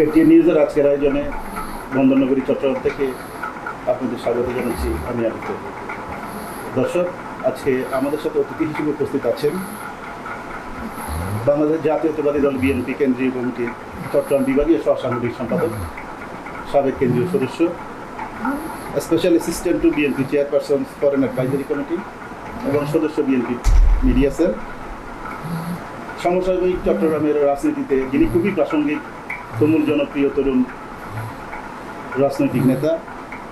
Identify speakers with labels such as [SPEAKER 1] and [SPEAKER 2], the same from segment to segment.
[SPEAKER 1] এটি নিউজের আজকের আয়োজনে বন্দরনগরী চট্টগ্রাম থেকে আপনাদের স্বাগত জানাচ্ছি আমি আদিত্য। দর্শক, আজকে আমাদের সাথে অতিথি হিসেবে উপস্থিত আছেন বাংলাদেশ জাতীয়তাবাদী দল বিএনপি কেন্দ্রীয় কমিটির চট্টগ্রাম বিভাগীয় সহসাংগঠনিক সম্পাদক, সাবেক কেন্দ্রীয় সদস্য, special assistant two BNP chairperson foreign advisory committee এবং সদস্য বিএনপি মিডিয়া সেল, সমসাময়িক চট্টগ্রামের রাজনীতিতে যিনি খুবই প্রাসঙ্গিক, তুমুল জনপ্রিয় তরুণ রাজনৈতিক নেতা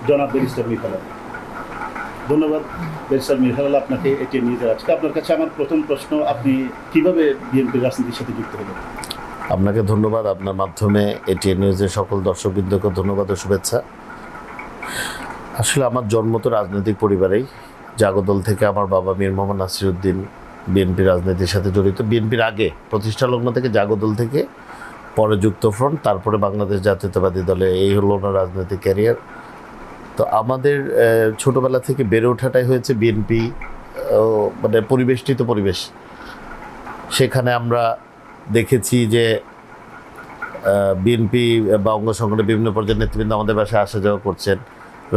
[SPEAKER 1] জনাব ব্যারিস্টার মীর হেলাল। ধন্যবাদ ব্যারিস্টার মীর হেলাল আপনাকে এটি নিয়ে আজকে। আপনার কাছে আমার প্রথম প্রশ্ন, আপনি কিভাবে বিএনপির রাজনীতির সাথে যুক্ত হলেন?
[SPEAKER 2] আপনাকে ধন্যবাদ। আপনার মাধ্যমে এটিএন নিউজের সকল দর্শকবৃন্দকে ধন্যবাদ ও শুভেচ্ছা। আসলে আমার জন্ম তো রাজনৈতিক পরিবারেই। জাগদল থেকে আমার বাবা মীর মোহাম্মদ নাসিরউদ্দিন বিএনপি রাজনীতির সাথে জড়িত। বিএনপির আগে প্রতিষ্ঠা লগ্ন থেকে জাগদল থেকে, পরে যুক্তফ্রন্ট, তারপরে বাংলাদেশ জাতীয়তাবাদী দলে। এই হলো ওনার রাজনৈতিক ক্যারিয়ার। তো আমাদের ছোটোবেলা থেকে বেড়ে ওঠাটাই হয়েছে বিএনপি মানে পরিবেষ্টিত পরিবেশ। সেখানে আমরা দেখেছি যে বিএনপি বা অঙ্গ সংগঠনের বিভিন্ন পর্যায়ের নেতৃবৃন্দ আমাদের বাসায় আসা যাওয়া করছেন,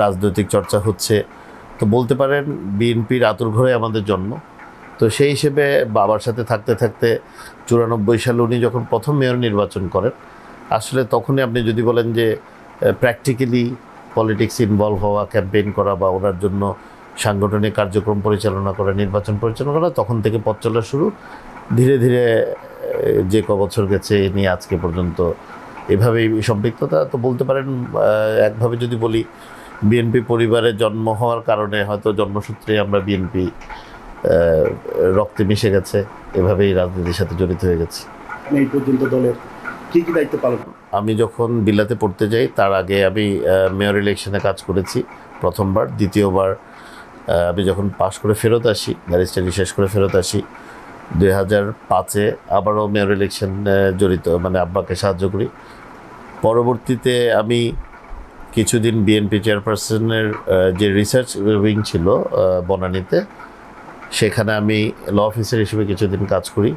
[SPEAKER 2] রাজনৈতিক চর্চা হচ্ছে। তো বলতে পারেন বিএনপির আঁতুড়ঘরে আমাদের জন্ম। তো সেই হিসেবে বাবার সাথে থাকতে থাকতে 94 সালে উনি যখন প্রথম মেয়র নির্বাচন করেন, আসলে তখনই আপনি যদি বলেন যে প্র্যাকটিক্যালি পলিটিক্স ইনভলভ হওয়া, ক্যাম্পেইন করা বা ওনার জন্য সাংগঠনিক কার্যক্রম পরিচালনা করা, নির্বাচন পরিচালনা করা, তখন থেকে পথ চলা শুরু। ধীরে ধীরে যে বছর গেছে এ নিয়ে আজকে পর্যন্ত এভাবেই সম্পৃক্ততা। তো বলতে পারেন একভাবে যদি বলি, বিএনপি পরিবারে জন্ম হওয়ার কারণে হয়তো জন্মসূত্রে আমরা বিএনপি রক্তে মিশে গেছে, এভাবেই রাজনীতির সাথে জড়িত হয়ে গেছে।
[SPEAKER 1] এই পর্যন্ত দলের কী কী দায়িত্ব পালন?
[SPEAKER 2] আমি যখন বিলাতে পড়তে যাই তার আগে আমি মেয়র ইলেকশনে কাজ করেছি প্রথমবার। দ্বিতীয়বার আমি যখন পাশ করে ফেরত আসি, ব্যারিস্টারি শেষ করে ফেরত আসি 2005-এ আবারও মেয়র ইলেকশন জড়িত, মানে আব্বাকে সাহায্য করি। পরবর্তীতে আমি কিছুদিন বিএনপি চেয়ারপারসনের যে রিসার্চ উইং ছিল বনানীতে, সেখানে আমি ল অফিসার হিসেবে কিছুদিন কাজ করি।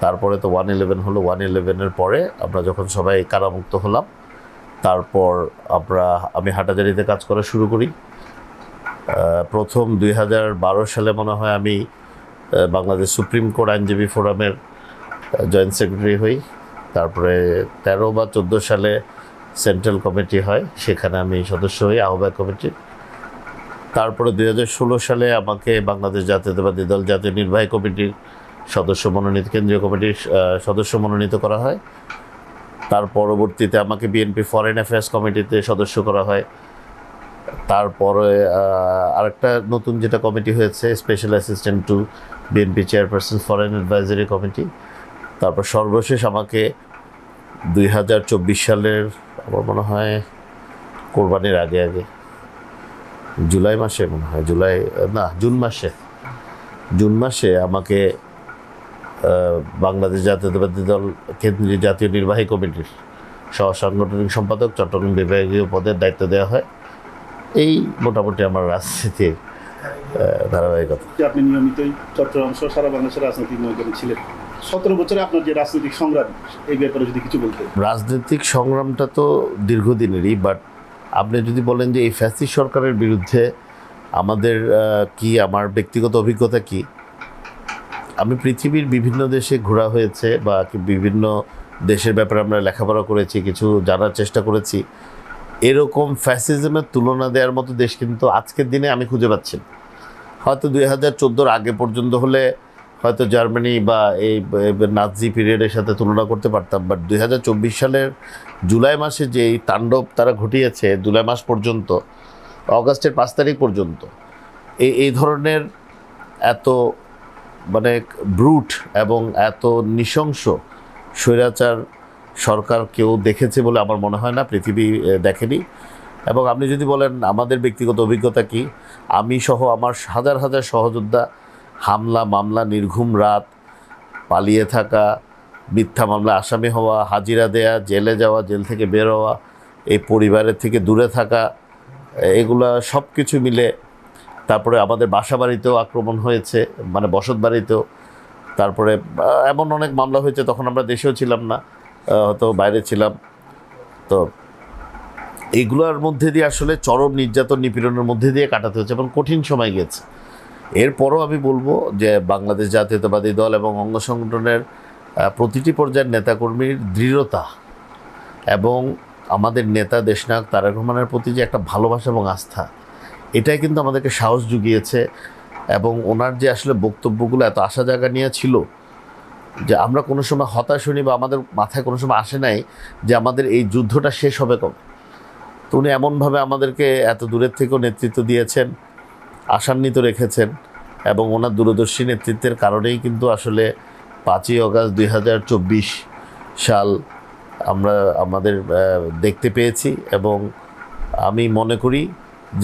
[SPEAKER 2] তারপরে তো 111 হলো। 111-এর পরে আমরা যখন সবাই কারামুক্ত হলাম, তারপর আমি হাটাজারিতে কাজ করা শুরু করি। প্রথম 2012 সালে মনে হয় আমি বাংলাদেশ সুপ্রিম কোর্ট আইনজীবী ফোরামের জয়েন্ট সেক্রেটারি হই। তারপরে 13 বা 14 সালে সেন্ট্রাল কমিটি হয়, সেখানে আমি সদস্য হই, আহ্বায়ক কমিটির। তারপরে 2016 সালে আমাকে বাংলাদেশ জাতীয়তাবাদী দল জাতীয় নির্বাহী কমিটির সদস্য মনোনীত, কেন্দ্রীয় কমিটির সদস্য মনোনীত করা হয়। তার পরবর্তীতে আমাকে বিএনপি ফরেন অ্যাফেয়ার্স কমিটিতে সদস্য করা হয়। তারপরে আরেকটা নতুন যেটা কমিটি হয়েছে, special assistant two BNP chairperson foreign advisory committee. তারপর সর্বশেষ আমাকে 2024 সালের আমার মনে হয় কোরবানির আগে জুলাই মাসে, মনে হয় জুন মাসে আমাকে বাংলাদেশ জাতীয়তাবাদী দল কেন্দ্রীয় জাতীয় নির্বাহী কমিটির সহসাংগঠনিক সম্পাদক চট্টগ্রাম বিভাগীয় পদের দায়িত্ব দেওয়া হয়। এই মোটামুটি আমার রাজনীতির ধারাবাহিকতা।
[SPEAKER 1] আপনি নিয়মিতই চট্টগ্রাম সহ সারা বাংলাদেশের রাজনৈতিক ময়দানে ছিলেন। 17 বছরে আপনার যে রাজনৈতিক সংগ্রাম, এই ব্যাপারে যদি কিছু বলতেন।
[SPEAKER 2] রাজনৈতিক সংগ্রামটা তো দীর্ঘদিনেরই, বাট আপনি যদি বলেন যে এই ফ্যাসিস্ট সরকারের বিরুদ্ধে আমাদের আমার ব্যক্তিগত অভিজ্ঞতা কি, আমি পৃথিবীর বিভিন্ন দেশে ঘোরা হয়েছে বা বিভিন্ন দেশের ব্যাপারে আমরা লেখাপড়া করেছি, কিছু জানার চেষ্টা করেছি। এরকম ফ্যাসিজমের তুলনা দেওয়ার মতো দেশ কিন্তু আজকের দিনে আমি খুঁজে পাচ্ছি না। হয়তো 2014-র আগে পর্যন্ত হলে হয়তো জার্মানি বা এই নাৎজি পিরিয়ডের সাথে তুলনা করতে পারতাম, বাট 2024 সালের জুলাই মাসে যে এই তাণ্ডব তারা ঘটিয়েছে, জুলাই মাস পর্যন্ত, অগাস্টের 5 তারিখ পর্যন্ত, এই ধরনের এত মানে ব্রুট এবং এত নৃশংস স্বৈরাচার সরকার কেউ দেখেছে বলে আমার মনে হয় না, পৃথিবী দেখেনি। এবং আপনি যদি বলেন আমাদের ব্যক্তিগত অভিজ্ঞতা কি, আমি সহ আমার হাজার হাজার সহযোদ্ধা হামলা, মামলা, নির্ঘুম রাত, পালিয়ে থাকা, মিথ্যা মামলা আসামি হওয়া, হাজিরা দেয়া, জেলে যাওয়া, জেল থেকে বের হওয়া, এই পরিবারের থেকে দূরে থাকা, এগুলা সব কিছু মিলে, তারপরে আমাদের বাসা বাড়িতেও আক্রমণ হয়েছে, মানে বসত বাড়িতেও। তারপরে এমন অনেক মামলা হয়েছে, তখন আমরা দেশেও ছিলাম না, হয়তো বাইরে ছিলাম। তো এইগুলোর মধ্যে দিয়ে আসলে চরম নির্যাতন নিপীড়নের মধ্যে দিয়ে কাটাতে হচ্ছে এবং কঠিন সময় গেছে। এরপরও আমি বলবো যে বাংলাদেশ জাতীয়তাবাদী দল এবং অঙ্গ সংগঠনের প্রতিটি পর্যায়ের নেতাকর্মীর দৃঢ়তা এবং আমাদের নেতা দেশনায়ক তারেক রহমানের প্রতি যে একটা ভালোবাসা এবং আস্থা, এটাই কিন্তু আমাদেরকে সাহস জুগিয়েছে। এবং ওনার যে আসলে বক্তব্যগুলো এত আশা জায়গা নিয়ে ছিল যে আমরা কোনো সময় হতাশ হইনি বা আমাদের মাথায় কোনো সময় আসে নাই যে আমাদের এই যুদ্ধটা শেষ হবে কবে। তো উনি এমনভাবে আমাদেরকে এত দূরের থেকেও নেতৃত্ব দিয়েছেন, আশান্বিত রেখেছেন এবং ওনার দূরদর্শী নেতৃত্বের কারণেই কিন্তু আসলে 5ই আগস্ট 2024 সাল আমরা আমাদের দেখতে পেয়েছি। এবং আমি মনে করি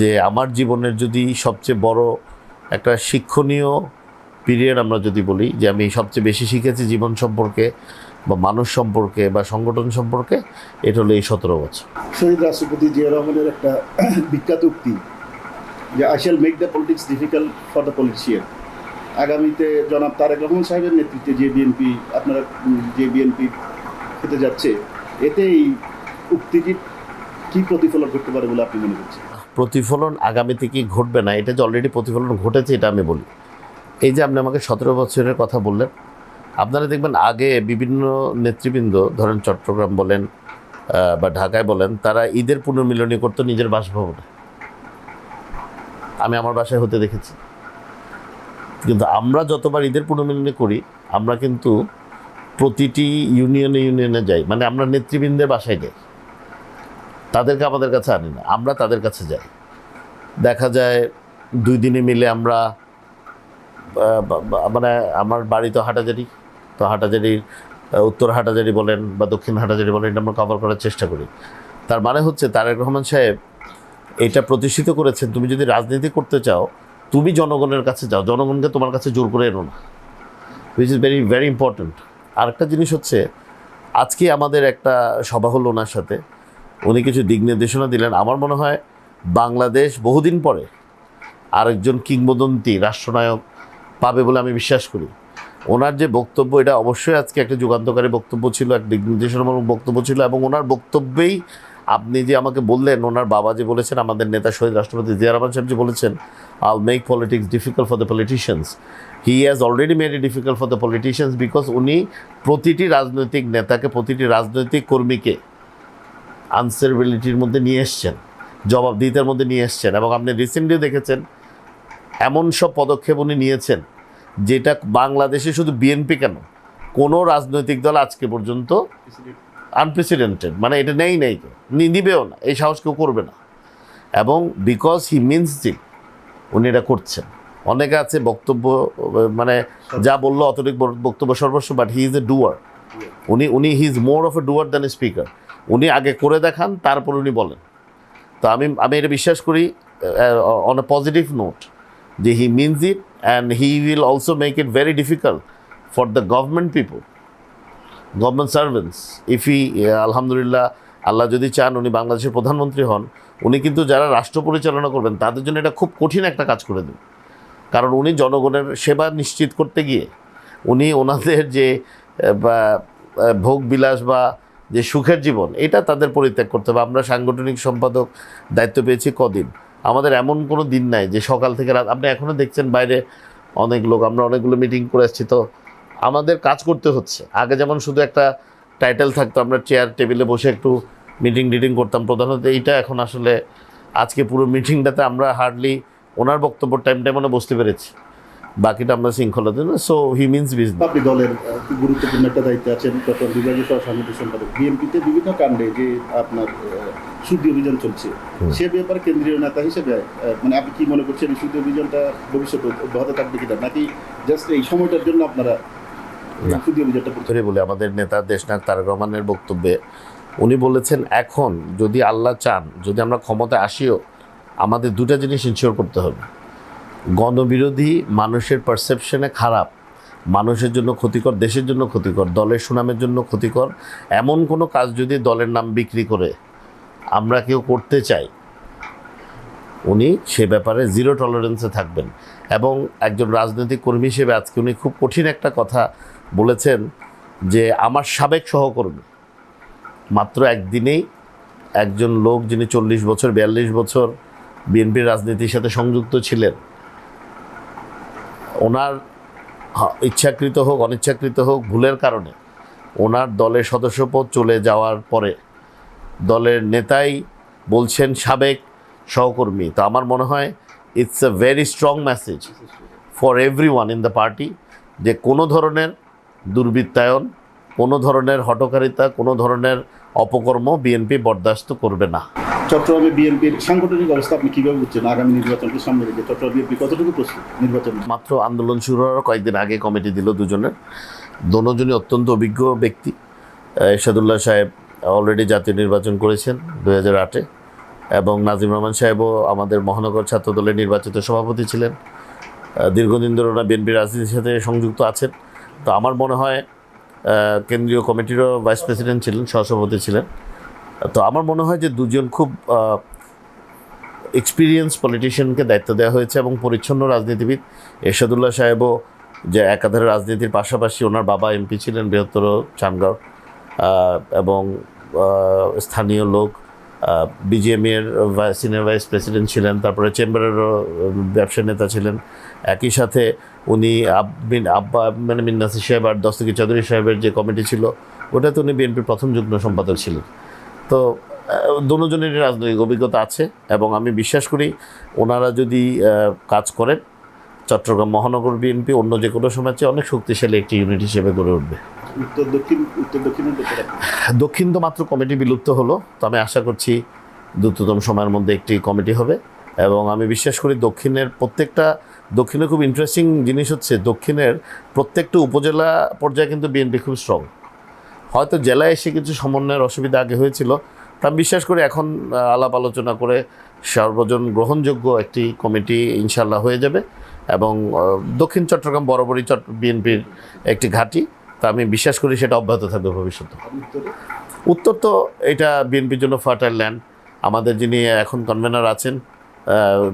[SPEAKER 2] যে আমার জীবনের যদি সবচেয়ে বড় একটা শিক্ষণীয় পিরিয়ড আমরা যদি বলি যে আমি সবচেয়ে বেশি শিখেছি জীবন সম্পর্কে বা মানুষ সম্পর্কে বা সংগঠন সম্পর্কে, এটা হলো এই 17 বছর।
[SPEAKER 1] শহীদ রাষ্ট্রপতি জিয়া রহমানের একটা বিখ্যাত উক্তি যে I shall make the politics difficult for the politician. আগামীতে জনাব তারেক রহমান সাহেবের নেতৃত্বে যে বিএনপি আপনারা যে বিএনপি হতে যাচ্ছে, এতে এই উক্তিটি কী প্রতিফলন করতে পারে বলে আপনি মনে করছেন?
[SPEAKER 2] প্রতিফলন আগামীতে কি ঘটবে না, এটা যে অলরেডি প্রতিফলন ঘটেছে এটা আমি বলি। এই যে আপনি আমাকে 17 বছরের কথা বললেন, আপনারা দেখবেন আগে বিভিন্ন নেতৃবৃন্দ ধরেন চট্টগ্রাম বলেন বা ঢাকায় বলেন, তারা ঈদের পুনর্মিলনী করতো নিজের বাসভবনে। আমি আমার বাসায় হতে দেখেছি। কিন্তু আমরা যতবার ঈদের পুনর্মিলনী করি আমরা কিন্তু প্রতিটি ইউনিয়নে যাই, মানে আমরা নেতৃবৃন্দের বাসায় যাই, তাদেরকে আমাদের কাছে আনি না, আমরা তাদের কাছে যাই। দেখা যায় 2 দিনে মিলে আমরা মানে আমার বাড়ি তো হাটাজারি, তো হাটাজারির উত্তর হাটাজারি বলেন বা দক্ষিণ হাটাজারি বলেন, এটা আমরা কভার করার চেষ্টা করি। তার মানে হচ্ছে তারেক রহমান সাহেব এটা প্রতিষ্ঠিত করেছেন, তুমি যদি রাজনীতি করতে চাও তুমি জনগণের কাছে যাও, জনগণকে তোমার কাছে জোর করে এনো না, which is very very important. আরেকটা জিনিস হচ্ছে, আজকে আমাদের একটা সভা হলো ওনার সাথে, উনি কিছু দিক নির্দেশনা দিলেন। আমার মনে হয় বাংলাদেশ বহুদিন পরে আরেকজন কিংবদন্তি রাষ্ট্রনায়ক পাবে বলে আমি বিশ্বাস করি। ওনার যে বক্তব্য, এটা অবশ্যই আজকে একটা যুগান্তকারী বক্তব্য ছিল, এক দিক নির্দেশনামূলক বক্তব্য ছিল। এবং ওনার বক্তব্যেই আপনি যে আমাকে বললেন, ওনার বাবা যে বলেছেন, আমাদের নেতা শহীদ রাষ্ট্রপতি জিয়া রহমান সাহেব যে বলেছেন, আইল make politics difficult for the politicians, he has already made it difficult for the politicians, because উনি প্রতিটি রাজনৈতিক নেতাকে, প্রতিটি রাজনৈতিক কর্মীকে আনসারেবিলিটির মধ্যে নিয়ে এসছেন, জবাবদিহিতার মধ্যে নিয়ে এসছেন। এবং আপনি রিসেন্টলি দেখেছেন এমন সব পদক্ষেপ উনি নিয়েছেন যেটা বাংলাদেশে শুধু বিএনপি কেন, কোনো রাজনৈতিক দল আজকে পর্যন্ত আনপ্রেসিডেন্টেড, মানে এটা নেই কেউ নিবেও না, এই সাহস কেউ করবে না। এবং বিকজ হি মিনস ইট, উনি এটা করছেন। অনেকে আছে বক্তব্য মানে যা বললো অতটুক বক্তব্য সর্বস্ব, but he is a doer. উনি he is more of a doer than a speaker. উনি আগে করে দেখান, তারপর উনি বলেন। তো আমি এটা বিশ্বাস করি অন এ পজিটিভ নোট যে he means it, and he will also make it very difficult for the government people, government servants. If he আলহামদুলিল্লাহ, আল্লাহ যদি চান উনি বাংলাদেশের প্রধানমন্ত্রী হন, উনি কিন্তু যারা রাষ্ট্র পরিচালনা করবেন তাদের জন্য এটা খুব কঠিন একটা কাজ করে দেন। কারণ উনি জনগণের সেবা নিশ্চিত করতে গিয়ে উনি ওনাদের যে ভোগ বিলাস বা যে সুখের জীবন, এটা তাদের পরিত্যাগ করতে হবে। আমরা সাংগঠনিক সম্পাদক দায়িত্ব পেয়েছি কদিন, আমাদের এমন কোনো দিন নাই যে সকাল থেকে রাত, আপনি এখনও দেখছেন বাইরে অনেক লোক, আমরা অনেকগুলো মিটিং করে আসছি, তো আমাদের কাজ করতে হচ্ছে। আগে যেমন শুধু একটা টাইটেল থাকতো, আমরা চেয়ার টেবিলে বসে একটু মিটিং করতাম প্রধানত, এইটা এখন আসলে আজকে পুরো মিটিংটাতে আমরা হার্ডলি ওনার বক্তব্য টাইম বসতে পেরেছি, বাকিটা আমরা শৃঙ্খলা দিন। So he means business.
[SPEAKER 1] আপনি দলের গুরুত্বপূর্ণ একটা দায়িত্বে আছেন, তখন বিভাগীয় সাংগঠনিক সম্পাদক। বিএনপিতে বিভিন্ন কাণ্ডে যে আপনার শুদ্ধি অভিযান চলছে, সে ব্যাপারে কেন্দ্রীয় নেতা হিসেবে মানে আপনি কি মনে করছেন, এই শুদ্ধি অভিযানটা ভবিষ্যতে অব্যাহত থাকবে কিনা, নাকি জাস্ট এই সময়টার জন্য আপনারা শুদ্ধি অভিযানটা
[SPEAKER 2] ধরে বলে? আমাদের নেতা দেশনায়ক তারেক রহমানের বক্তব্যে উনি বলেছেন, এখন যদি আল্লাহ চান, যদি আমরা ক্ষমতায় আসিও, আমাদের দুটা জিনিস ইনশিওর করতে হবে। গণবিরোধী, মানুষের পারসেপশনে খারাপ, মানুষের জন্য ক্ষতিকর, দেশের জন্য ক্ষতিকর, দলের সুনামের জন্য ক্ষতিকর এমন কোনো কাজ যদি দলের নাম বিক্রি করে আমরা কেউ করতে চাই, উনি সে ব্যাপারে জিরো টলারেন্সে থাকবেন। এবং একজন রাজনৈতিক কর্মী হিসেবে আজকে উনি খুব কঠিন একটা কথা বলেছেন যে আমার সাবেক সহকর্মী মাত্র একদিনেই একজন লোক যিনি 40 বছর 42 বছর বিএনপির রাজনীতির সাথে সংযুক্ত ছিলেন, ওনার ইচ্ছাকৃত হোক অনিচ্ছাকৃত হোক ভুলের কারণে ওনার দলের সদস্যপদ চলে যাওয়ার পরে দলের নেতাই বলছেন সাবেক সহকর্মী। তো আমার মনে হয় it's a very strong message for everyone in the party যে কোনো ধরনের দুর্বৃত্তায়ন, কোনো ধরনের হঠকারিতা, কোনো ধরনের অপকর্ম বিএনপি বরদাস্ত করবে না।
[SPEAKER 1] চট্টগ্রামে বিএনপির সাংগঠনিক অবস্থা আপনি কীভাবে বুঝছেন? আগামী নির্বাচনকে সামনে রেখে চট্টগ্রাম বিএনপি কতটুকু প্রস্তুত নির্বাচন?
[SPEAKER 2] মাত্র আন্দোলন শুরু হওয়ার কয়েকদিন আগে কমিটি দিল দুজনের, দোনোজনই অত্যন্ত অভিজ্ঞ ব্যক্তি। এরশাদুল্লাহ সাহেব অলরেডি জাতীয় নির্বাচন করেছেন 2008-এ, এবং নাজিম রহমান সাহেবও আমাদের মহানগর ছাত্র দলের নির্বাচিত সভাপতি ছিলেন। দীর্ঘদিন ধরে ওরা বিএনপি রাজনীতির সাথে সংযুক্ত আছেন। তো আমার মনে হয় কেন্দ্রীয় কমিটিরও ভাইস প্রেসিডেন্ট ছিলেন, সহসভাপতি ছিলেন। তো আমার মনে হয় যে দুজন খুব এক্সপিরিয়েন্স পলিটিশিয়ানকে দায়িত্ব দেওয়া হয়েছে এবং পরিচ্ছন্ন রাজনীতিবিদ। এরশাদুল্লাহ সাহেবও যে একাধারে রাজনীতির পাশাপাশি ওনার বাবা এমপি ছিলেন বৃহত্তর চানগাঁও, এবং স্থানীয় লোক, বিজিএমইয়ের সিনিয়র ভাইস প্রেসিডেন্ট ছিলেন, তারপরে চেম্বারেরও ব্যবসায়ী নেতা ছিলেন। একই সাথে উনি মিন্নাসি সাহেব আর দস্তগীর চৌধুরী সাহেবের যে কমিটি ছিল ওটাতে উনি বিএনপির প্রথম যুগ্ম সম্পাদক ছিলেন। তো দুজনেরই রাজনৈতিক অভিজ্ঞতা আছে এবং আমি বিশ্বাস করি ওনারা যদি কাজ করেন চট্টগ্রাম মহানগর বিএনপি অন্য যে কোনো সময় চেয়ে অনেক শক্তিশালী একটি ইউনিট হিসেবে গড়ে উঠবে।
[SPEAKER 1] উত্তর দক্ষিণের
[SPEAKER 2] দক্ষিণ তো মাত্র কমিটি বিলুপ্ত হলো, তো আমি আশা করছি দ্রুততম সময়ের মধ্যে একটি কমিটি হবে। এবং আমি বিশ্বাস করি দক্ষিণে খুব ইন্টারেস্টিং জিনিস হচ্ছে দক্ষিণের প্রত্যেকটা উপজেলা পর্যায়ে কিন্তু বিএনপি খুব স্ট্রং। হয়তো জেলায় এসে কিছু সমন্বয়ের অসুবিধা আগে হয়েছিল, তা আমি বিশ্বাস করি এখন আলাপ আলোচনা করে সর্বজন গ্রহণযোগ্য একটি কমিটি ইনশাল্লাহ হয়ে যাবে। এবং দক্ষিণ চট্টগ্রাম বরাবরই বিএনপির একটি ঘাঁটি, তা আমি বিশ্বাস করি সেটা অব্যাহত থাকবে ভবিষ্যতে। উত্তর তো এটা বিএনপির জন্য ফার্টাইল ল্যান্ড। আমাদের যিনি এখন কনভেনর আছেন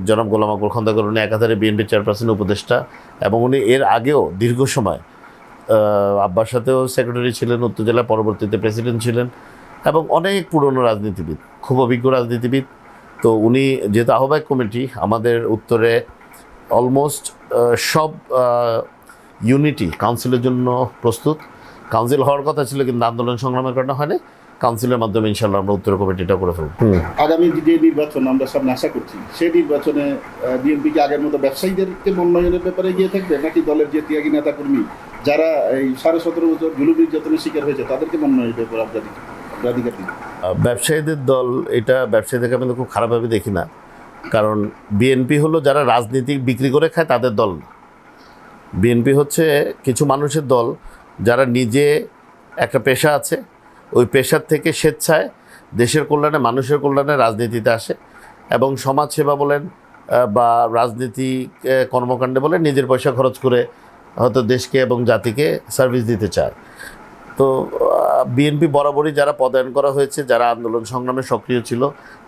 [SPEAKER 2] জনাব গোলাম আকবর খন্দকার, উনি একাধারে বিএনপি চেয়ারপারসন উপদেষ্টা, এবং উনি এর আগেও দীর্ঘ সময় আব্বার সাথেও সেক্রেটারি ছিলেন উত্তর জেলা, পরবর্তীতে প্রেসিডেন্ট ছিলেন, এবং অনেক পুরনো রাজনীতিবিদ, খুব অভিজ্ঞ রাজনীতিবিদ। তো উনি যেহেতু আহ্বায়ক কমিটি, আমাদের উত্তরে অলমোস্ট সব ইউনিটি কাউন্সিলের জন্য প্রস্তুত। কাউন্সিল হওয়ার কথা ছিল কিন্তু আন্দোলন সংগ্রামের কারণে হয়নি। কাউন্সিলের মাধ্যমে ইনশাল্লাহ আমরা উত্তর কমিটিটা করে ফেলব।
[SPEAKER 1] আগামী যে নির্বাচন আমরা সামনে আশা করছি, সেই নির্বাচনে বিএনপি কি আগের মতো ব্যবসায়ীদেরকে মনোনয়নের ব্যাপারে গিয়ে থাকবে, নাকি দলের যে ত্যাগী নেতাকর্মী যারা এই 17.5 বছর জুলুম নির্যাতনের শিকার হয়েছে তাদেরকে মনোনয়নের ব্যাপারে অগ্রাধিকার দিবে?
[SPEAKER 2] ব্যবসায়ীদের দল, এটা ব্যবসায়ীদেরকে আমি খুব খারাপভাবে দেখি না, কারণ বিএনপি হলো যারা রাজনীতি বিক্রি করে খায় তাদের দল না। বিএনপি হচ্ছে কিছু মানুষের দল যারা নিজে একটা পেশা আছে, ওই পেশার থেকে স্বেচ্ছায় দেশের কল্যাণে মানুষের কল্যাণে রাজনীতিতে আসে এবং সমাজসেবা বলেন বা রাজনীতি কর্মকাণ্ডে বলেন নিজের পয়সা খরচ করে হয়তো দেশকে এবং জাতিকে সার্ভিস দিতে চায়। তো বিএনপি বরাবরই যারা পদায়ন করা হয়েছে, যারা আন্দোলন সংগ্রামে সক্রিয় ছিল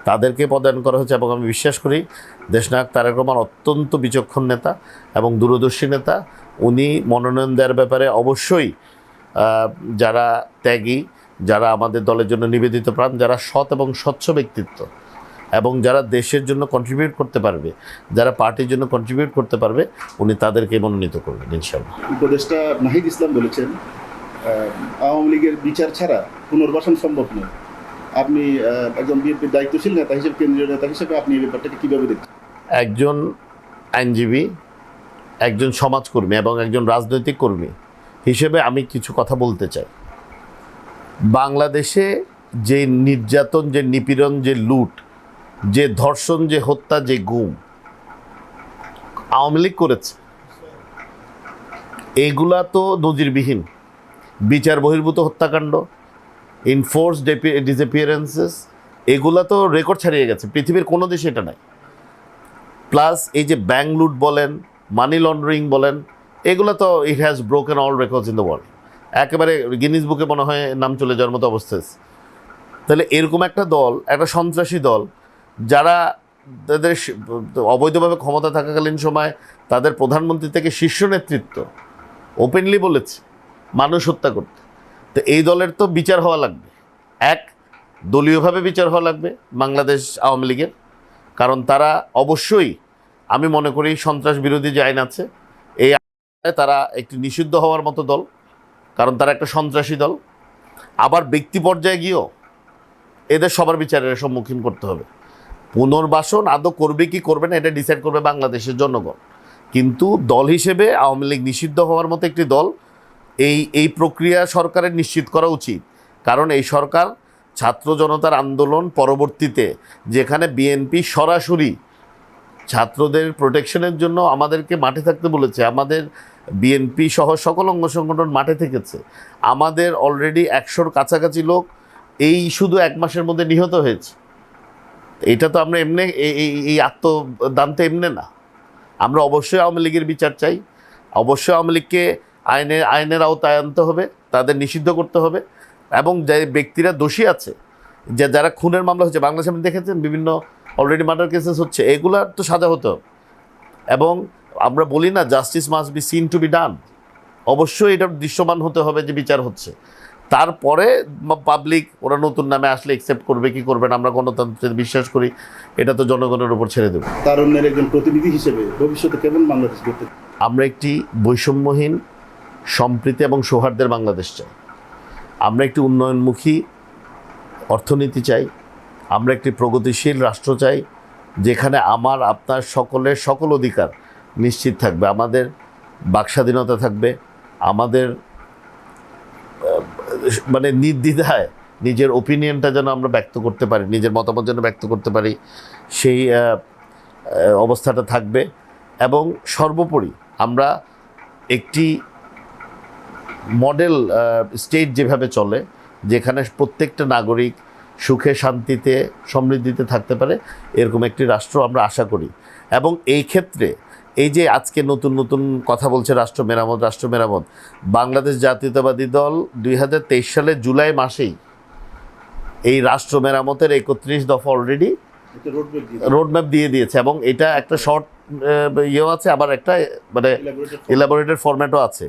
[SPEAKER 2] তাদেরকে পদায়ন করা হয়েছে, এবং আমি বিশ্বাস করি দেশনায়ক তারেক রহমান অত্যন্ত বিচক্ষণ নেতা এবং দূরদর্শী নেতা। উনি মনোনয়ন দেওয়ার ব্যাপারে অবশ্যই যারা ত্যাগী, যারা আমাদের দলের জন্য নিবেদিত প্রাণ, যারা সৎ এবং স্বচ্ছ ব্যক্তিত্ব এবং যারা দেশের জন্য কন্ট্রিবিউট করতে পারবে, যারা পার্টির জন্য কন্ট্রিবিউট করতে পারবে, উনি তাদেরকে মনোনীত করবেন ইনশাআল্লাহ।
[SPEAKER 1] উপদেষ্টা নাহিদ ইসলাম বলেছেন আওয়ামী লীগের বিচার ছাড়া পুনর্বাসন সম্ভব নয়। আপনি একজন বিএনপির দায়িত্বশীল নেতা হিসেবে, কেন্দ্রীয় নেতা হিসেবে আপনি এই ব্যাপারটাকে কীভাবে দেখছেন?
[SPEAKER 2] একজন আইনজীবী, একজন সমাজকর্মী এবং একজন রাজনৈতিক কর্মী হিসেবে আমি কিছু কথা বলতে চাই। বাংলাদেশে যে নির্যাতন, যে নিপীড়ন, যে লুট, যে ধর্ষণ, যে হত্যা, যে গুম আওয়ামী লীগ করেছে, এইগুলা তো নজিরবিহীন। বিচার বহির্ভূত হত্যাকাণ্ড, ইনফোর্স ডিসঅ্যাপিয়ারেন্সেস, এগুলা তো রেকর্ড ছাড়িয়ে গেছে, পৃথিবীর কোনো দেশে এটা নাই। প্লাস এই যে ব্যাংক লুট বলেন, মানি লন্ডারিং বলেন, এগুলো তো it has broken all records in the world. একেবারে গিনিস বুকে মনে হয় নাম চলে যাওয়ার মতো অবস্থা। তাহলে এরকম একটা দল, একটা সন্ত্রাসী দল, যারা তাদের অবৈধভাবে ক্ষমতা থাকাকালীন সময় তাদের প্রধানমন্ত্রী থেকে শীর্ষ নেতৃত্ব ওপেনলি বলেছে মানুষ হত্যা করতে, তো এই দলের তো বিচার হওয়া লাগবে। এক, দলীয়ভাবে বিচার হওয়া লাগবে বাংলাদেশ আওয়ামী লীগের, কারণ তারা অবশ্যই, আমি মনে করি সন্ত্রাস বিরোধী যে আইন আছে এই আইনে তারা একটি নিষিদ্ধ হওয়ার মতো দল, কারণ তারা একটা সন্ত্রাসী দল। আবার ব্যক্তি পর্যায়ে গিয়েও এদের সবার বিচারের সম্মুখীন করতে হবে। পুনর্বাসন আদৌ করবে কি করবে না এটা ডিসাইড করবে বাংলাদেশের জনগণ, কিন্তু দল হিসেবে আওয়ামী লীগ নিষিদ্ধ হওয়ার মতো একটি দল, এই প্রক্রিয়া সরকারের নিশ্চিত করা উচিত। কারণ এই সরকার ছাত্র জনতার আন্দোলন পরবর্তীতে যেখানে বিএনপি সরাসরি ছাত্রদের প্রোটেকশনের জন্য আমাদেরকে মাঠে থাকতে বলেছে, আমাদের বিএনপি সহ সকল অঙ্গ সংগঠন মাঠে থেকেছে, আমাদের অলরেডি 100-র কাছাকাছি লোক এই শুধু 1 মাসের মধ্যে নিহত হয়েছে। এটা তো আমরা এমনি এই আত্মদান তো এমনি না। আমরা অবশ্যই আওয়ামী লীগের বিচার চাই, অবশ্যই আওয়ামী লীগকে আইনের আওতায় আনতে হবে, তাদের নিষিদ্ধ করতে হবে। এবং যে ব্যক্তিরা দোষী আছে, যারা খুনের মামলা হচ্ছে, বাংলাদেশে আপনি দেখেছেন বিভিন্ন অলরেডি মার্ডার কেসেস হচ্ছে, এগুলার তো সাজা হতে হবে। এবং আমরা বলি না justice must be seen to be done, অবশ্যই এটা দৃশ্যমান হতে হবে যে বিচার হচ্ছে। তারপরে পাবলিক ওরা নতুন নামে আসলে অ্যাকসেপ্ট করবে কি করবে না, আমরা গণতন্ত্রে বিশ্বাস করি, এটা তো জনগণের উপর ছেড়ে দেব।
[SPEAKER 1] তারুণ্যের একজন প্রতিনিধি হিসেবে ভবিষ্যতে কেমন বাংলাদেশ করতে?
[SPEAKER 2] আমরা একটি বৈষম্যহীন, সম্প্রীতি এবং সৌহার্দ্যের বাংলাদেশ চাই। আমরা একটি উন্নয়নমুখী অর্থনীতি চাই। আমরা একটি প্রগতিশীল রাষ্ট্র চাই, যেখানে আমার আপনার সকলের সকল অধিকার নিশ্চিত থাকবে, আমাদের বাকস্বাধীনতা থাকবে, আমাদের মানে নির্দ্বিধায় নিজের ওপিনিয়নটা যেন আমরা ব্যক্ত করতে পারি, নিজের মতামত যেন ব্যক্ত করতে পারি, সেই অবস্থাটা থাকবে। এবং সর্বোপরি আমরা একটি মডেল স্টেট যেভাবে চলে, যেখানে প্রত্যেকটা নাগরিক সুখে শান্তিতে সমৃদ্ধিতে থাকতে পারে, এরকম একটি রাষ্ট্র আমরা আশা করি। এবং এই ক্ষেত্রে এই যে আজকে নতুন নতুন কথা বলছে রাষ্ট্র মেরামত, বাংলাদেশ জাতীয়তাবাদী দল 2023 সালের জুলাই মাসেই এই রাষ্ট্র মেরামতের 31 দফা অলরেডি রোডম্যাপ দিয়ে দিয়েছে। এবং এটা একটা শর্ট ইয়েও আছে, আবার একটা মানে এলাবোরেটেড ফরম্যাটও আছে।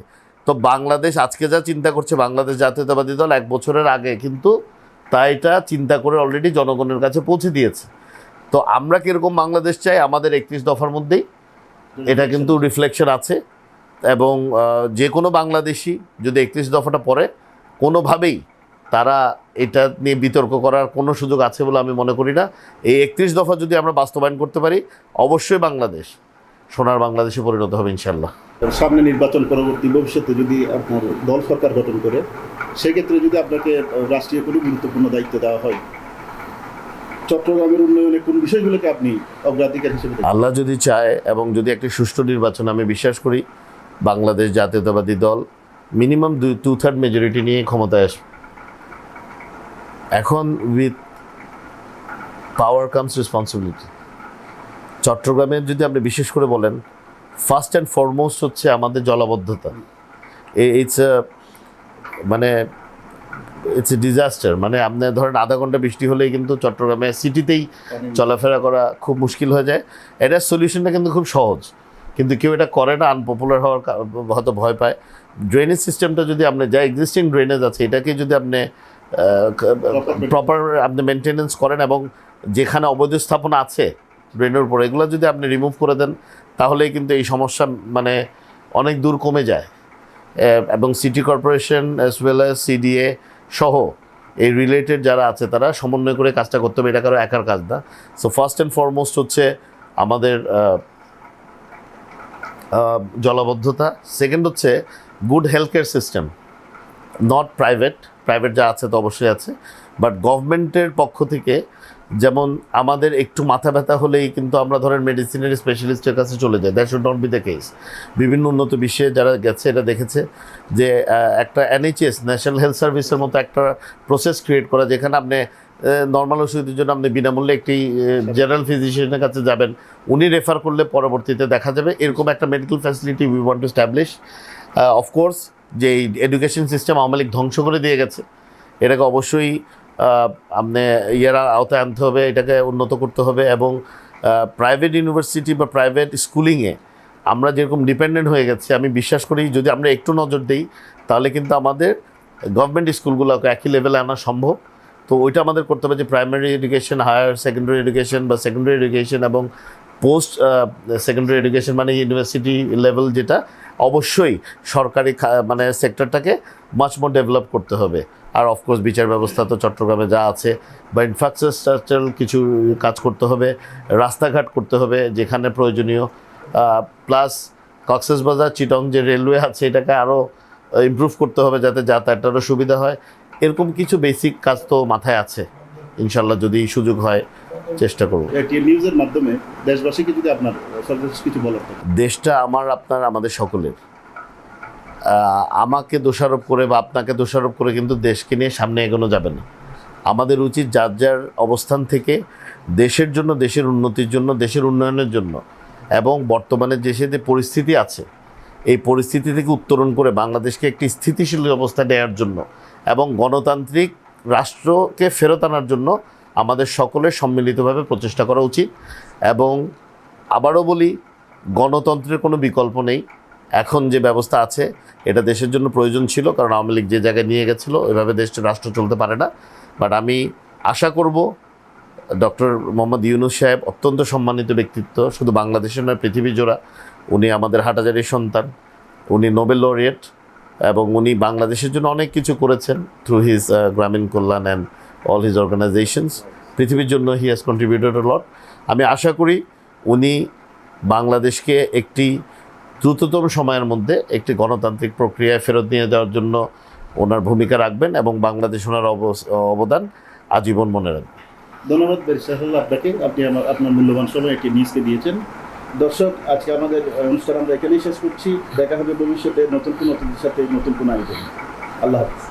[SPEAKER 2] তো বাংলাদেশ আজকে যা চিন্তা করছে, বাংলাদেশ জাতীয়তাবাদী দল 1 বছরের আগে কিন্তু তাই এটা চিন্তা করে অলরেডি জনগণের কাছে পৌঁছে দিয়েছে। তো আমরা কীরকম বাংলাদেশ চাই, আমাদের 31 দফার মধ্যেই এটা কিন্তু রিফ্লেকশন আছে। এবং যে কোনো বাংলাদেশি যদি 31 দফাটা পড়ে, কোনোভাবেই তারা এটা নিয়ে বিতর্ক করার কোনো সুযোগ আছে বলে আমি মনে করি না। এই 31 দফা যদি আমরা বাস্তবায়ন করতে পারি, অবশ্যই বাংলাদেশ সোনার বাংলাদেশে পরিণত হবে ইনশাল্লাহ।
[SPEAKER 1] সামনে নির্বাচন পরবর্তী ভবিষ্যতে যদি আপনার দল সরকার গঠন করে, সেক্ষেত্রে যদি আপনাকে রাষ্ট্রীয় কোনো গুরুত্বপূর্ণ দায়িত্ব দেওয়া হয়, চট্টগ্রামের উন্নয়নে কোন বিষয়গুলোকে আপনি অগ্রাধিকার হিসেবে দেখেন?
[SPEAKER 2] আল্লাহ যদি চায় এবং যদি একটি সুষ্ঠু নির্বাচন, আমি বিশ্বাস করি বাংলাদেশ জাতীয়তাবাদী দল মিনিমাম 2/3 মেজরিটি নিয়ে ক্ষমতায় আসবে। এখন উইথ পাওয়ার কামস রেসপন্সিবিলিটি। চট্টগ্রামের যদি আপনি বিশেষ করে বলেন, ফার্স্ট অ্যান্ড ফরমোস্ট হচ্ছে আমাদের জলাবদ্ধতা। It's a disaster. মানে আপনার ধরেন আধা ঘন্টা বৃষ্টি হলেই কিন্তু চট্টগ্রামে সিটিতেই চলাফেরা করা খুব মুশকিল হয়ে যায়। এটার সলিউশনটা কিন্তু খুব সহজ, কিন্তু কেউ এটা করে না, আনপপুলার হওয়ার হয়তো ভয় পায়। ড্রেনেজ সিস্টেমটা যদি আপনি, যা এক্সিস্টিং ড্রেনেজ আছে এটাকে যদি আপনি প্রপার আপনি মেনটেনেন্স করেন, এবং যেখানে অবৈধ স্থাপনা আছে ড্রেনের উপর, এগুলো যদি আপনি রিমুভ করে দেন, তাহলেই কিন্তু এই সমস্যা মানে অনেক দূর কমে যায়। এবং city corporation as well as CDA সহ এই রিলেটেড যারা আছে তারা সমন্বয় করে কাজটা করতে হবে, এটা কারো একার কাজ না। সো ফার্স্ট অ্যান্ড ফরমোস্ট হচ্ছে আমাদের জলাবদ্ধতা। সেকেন্ড হচ্ছে good health care system, not private যা আছে তো অবশ্যই আছে, বাট গভর্নমেন্টের পক্ষ থেকে যেমন আমাদের একটু মাথা ব্যথা হলেই কিন্তু আমরা ধরেন মেডিসিনের স্পেশালিস্টের কাছে চলে যাই। That should not be the case. বিভিন্ন উন্নত বিশ্বে যারা গেছে এটা দেখেছে যে একটা NHS ন্যাশনাল হেলথ সার্ভিসের মতো একটা প্রসেস ক্রিয়েট করা, যেখানে আপনি নর্মাল ওষুধের জন্য আপনি বিনামূল্যে একটি জেনারেল ফিজিশিয়ানের কাছে যাবেন, উনি রেফার করলে পরবর্তীতে দেখা যাবে, এরকম একটা medical facility we want to establish. Of course যে এই এডুকেশন সিস্টেম আওয়ামী লীগ ধ্বংস করে দিয়ে গেছে, এটাকে অবশ্যই আপনি ইয়ারা আওতায় আনতে হবে, এটাকে উন্নত করতে হবে। এবং প্রাইভেট ইউনিভার্সিটি বা প্রাইভেট স্কুলিংয়ে আমরা যেরকম ডিপেন্ডেন্ট হয়ে গেছি, আমি বিশ্বাস করি যদি আমরা একটু নজর দিই, তাহলে কিন্তু আমাদের গভর্নমেন্ট স্কুলগুলোকে একই লেভেলে আনা সম্ভব। তো ওইটা আমাদের করতে হবে যে primary education, higher secondary education বা সেকেন্ডারি এডুকেশন এবং পোস্ট সেকেন্ডারি এডুকেশন মানে ইউনিভার্সিটি লেভেল, যেটা অবশ্যই সরকারি মানে সেক্টরটাকে মাচ মোর ডেভেলপ করতে হবে। আর অফকোর্স বিচার ব্যবস্থা তো চট্টগ্রামে যা আছে, বা ইনফ্রাস্ট্রাকচারাল কিছু কাজ করতে হবে, রাস্তাঘাট করতে হবে যেখানে প্রয়োজনীয়, প্লাস কক্সবাজার চিটং যে রেলওয়ে আছে এটাকে আরও ইমপ্রুভ করতে হবে যাতে যাতায়াতেরও সুবিধা হয়। এরকম কিছু বেসিক কাজ তো মাথায় আছে, ইনশাল্লাহ যদি সুযোগ হয় চেষ্টা করব।
[SPEAKER 1] একটি নিউজের মাধ্যমে দেশবাসীকে যদি আপনার সর্বশেষ কিছু বলার থাকে।
[SPEAKER 2] দেশটা আমার, আপনার, আমাদের সকলের। আমাকে দোষারোপ করে বা আপনাকে দোষারোপ করে কিন্তু দেশকে নিয়ে সামনে এগোনো যাবে না। আমাদের উচিত যার যার অবস্থান থেকে দেশের জন্য, দেশের উন্নতির জন্য, দেশের উন্নয়নের জন্য এবং বর্তমানে দেশে যে পরিস্থিতি আছে এই পরিস্থিতি থেকে উত্তরণ করে বাংলাদেশকে একটি স্থিতিশীল অবস্থা নেওয়ার জন্য এবং গণতান্ত্রিক রাষ্ট্রকে ফেরত আনার জন্য আমাদের সকলের সম্মিলিতভাবে প্রচেষ্টা করা উচিত। এবং আবারও বলি, গণতন্ত্রের কোনো বিকল্প নেই। এখন যে ব্যবস্থা আছে এটা দেশের জন্য প্রয়োজন ছিল, কারণ আওয়ামী লীগ যে জায়গায় নিয়ে গেছিলো এভাবে দেশটা রাষ্ট্র চলতে পারে না। বাট আমি আশা করব ডক্টর মোহাম্মদ ইউনূস সাহেব অত্যন্ত সম্মানিত ব্যক্তিত্ব, শুধু বাংলাদেশের নয় পৃথিবী জোড়া। উনি আমাদের হাটাজারির সন্তান, উনি নোবেল লরিয়েট এবং উনি বাংলাদেশের জন্য অনেক কিছু করেছেন থ্রু হিজ গ্রামীণ কল্যাণ অ্যান্ড অল হিজ অর্গানাইজেশনস। পৃথিবীর জন্য হি হ্যাজ কন্ট্রিবিউটেড আ লট। আমি আশা করি উনি বাংলাদেশকে একটি দ্রুততম সময়ের মধ্যে একটি গণতান্ত্রিক প্রক্রিয়ায় ফেরত নিয়ে যাওয়ার জন্য ওনার ভূমিকা রাখবেন এবং বাংলাদেশ ওনার অবদান আজীবন মনে রাখবেন।
[SPEAKER 1] ধন্যবাদ ব্যারিস্টার আপনাকে, আপনি আপনার মূল্যবান সময় একটি নিউজকে দিয়েছেন। দর্শক, আজকে আমাদের অনুষ্ঠান আমরা এখানেই শেষ করছি। দেখা হবে ভবিষ্যতে নতুন কোনো অতিথির সাথে, নতুন কোনো আয়োজন। আল্লাহ হাফিজ।